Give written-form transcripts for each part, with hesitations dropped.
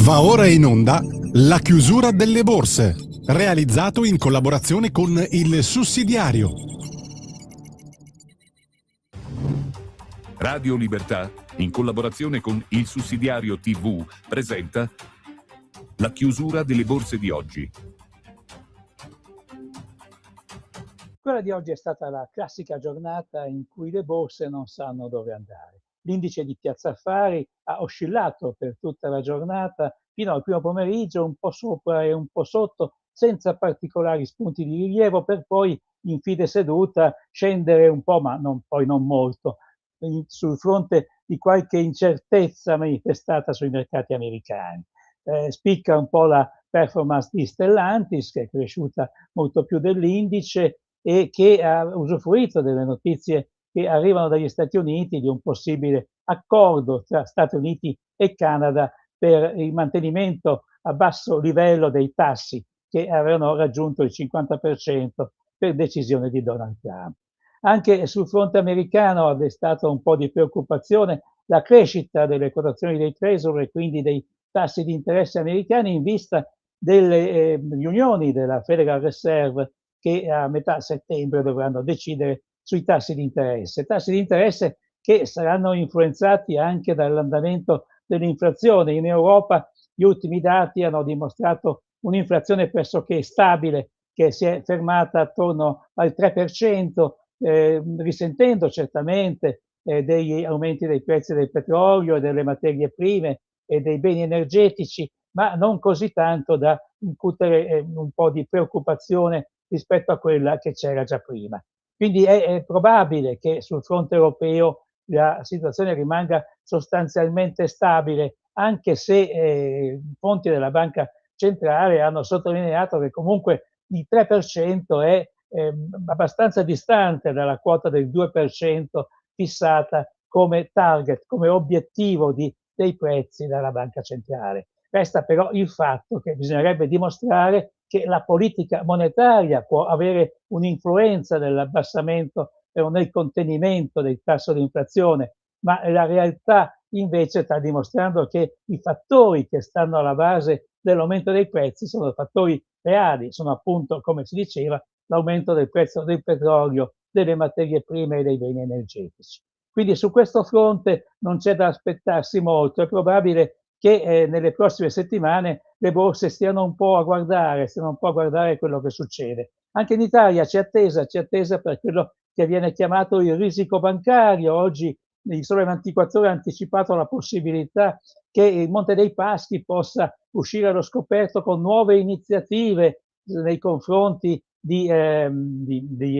Va ora in onda La chiusura delle borse, realizzato in collaborazione con Il Sussidiario. Radio Libertà, in collaborazione con Il Sussidiario TV, presenta La chiusura delle borse di oggi. Quella di oggi è stata la classica giornata in cui le borse non sanno dove andare. L'indice di Piazza Affari ha oscillato per tutta la giornata fino al primo pomeriggio, un po' sopra e un po' sotto, senza particolari spunti di rilievo, per poi in fine seduta scendere un po', ma poi non molto, sul fronte di qualche incertezza manifestata sui mercati americani. Spicca un po' la performance di Stellantis, che è cresciuta molto più dell'indice e che ha usufruito delle notizie che arrivano dagli Stati Uniti di un possibile accordo tra Stati Uniti e Canada per il mantenimento a basso livello dei tassi che avevano raggiunto il 50% per decisione di Donald Trump. Anche sul fronte americano ha destato un po' di preoccupazione la crescita delle quotazioni dei Treasury e quindi dei tassi di interesse americani in vista delle riunioni della Federal Reserve che a metà settembre dovranno decidere sui tassi di interesse che saranno influenzati anche dall'andamento dell'inflazione. In Europa gli ultimi dati hanno dimostrato un'inflazione pressoché stabile che si è fermata attorno al 3%, risentendo certamente degli aumenti dei prezzi del petrolio e delle materie prime e dei beni energetici, ma non così tanto da incutere un po' di preoccupazione rispetto a quella che c'era già prima. Quindi è probabile che sul fronte europeo la situazione rimanga sostanzialmente stabile, anche se fonti della Banca Centrale hanno sottolineato che comunque il 3% è abbastanza distante dalla quota del 2% fissata come target, come obiettivo dei prezzi dalla Banca Centrale. Resta però il fatto che bisognerebbe dimostrare che la politica monetaria può avere un'influenza nell'abbassamento o nel contenimento del tasso di inflazione, ma la realtà invece sta dimostrando che i fattori che stanno alla base dell'aumento dei prezzi sono fattori reali, sono appunto, come si diceva, l'aumento del prezzo del petrolio, delle materie prime e dei beni energetici. Quindi su questo fronte non c'è da aspettarsi molto, è probabile che nelle prossime settimane le borse stiano un po' a guardare quello che succede. Anche in Italia c'è attesa per quello che viene chiamato il risico bancario. Oggi il Sole 24 Ore ha anticipato la possibilità che il Monte dei Paschi possa uscire allo scoperto con nuove iniziative nei confronti di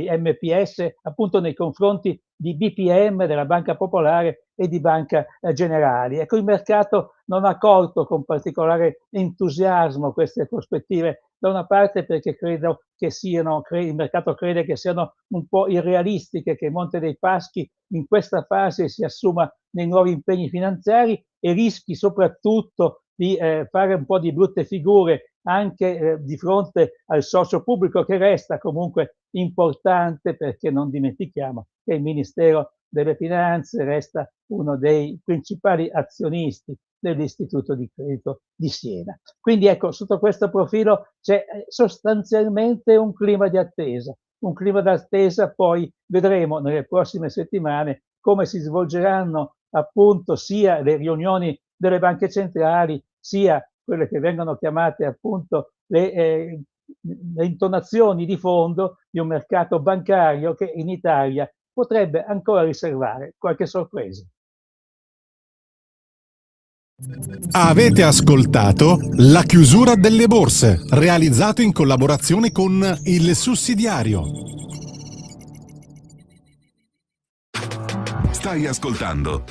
MPS, appunto nei confronti di BPM, della Banca Popolare e di Banca Generali. Ecco, il mercato non ha colto con particolare entusiasmo queste prospettive, da una parte perché credo che il mercato crede che siano un po' irrealistiche, che Monte dei Paschi in questa fase si assuma nei nuovi impegni finanziari e rischi soprattutto di fare un po' di brutte figure anche di fronte al socio pubblico, che resta comunque importante, perché non dimentichiamo che il Ministero delle Finanze resta uno dei principali azionisti dell'Istituto di Credito di Siena. Quindi ecco, sotto questo profilo c'è sostanzialmente un clima di attesa. Un clima d'attesa, poi vedremo nelle prossime settimane come si svolgeranno appunto sia le riunioni delle banche centrali, sia quelle che vengono chiamate appunto le intonazioni di fondo di un mercato bancario che in Italia potrebbe ancora riservare qualche sorpresa. Avete ascoltato La chiusura delle borse, realizzato in collaborazione con Il Sussidiario. Stai ascoltando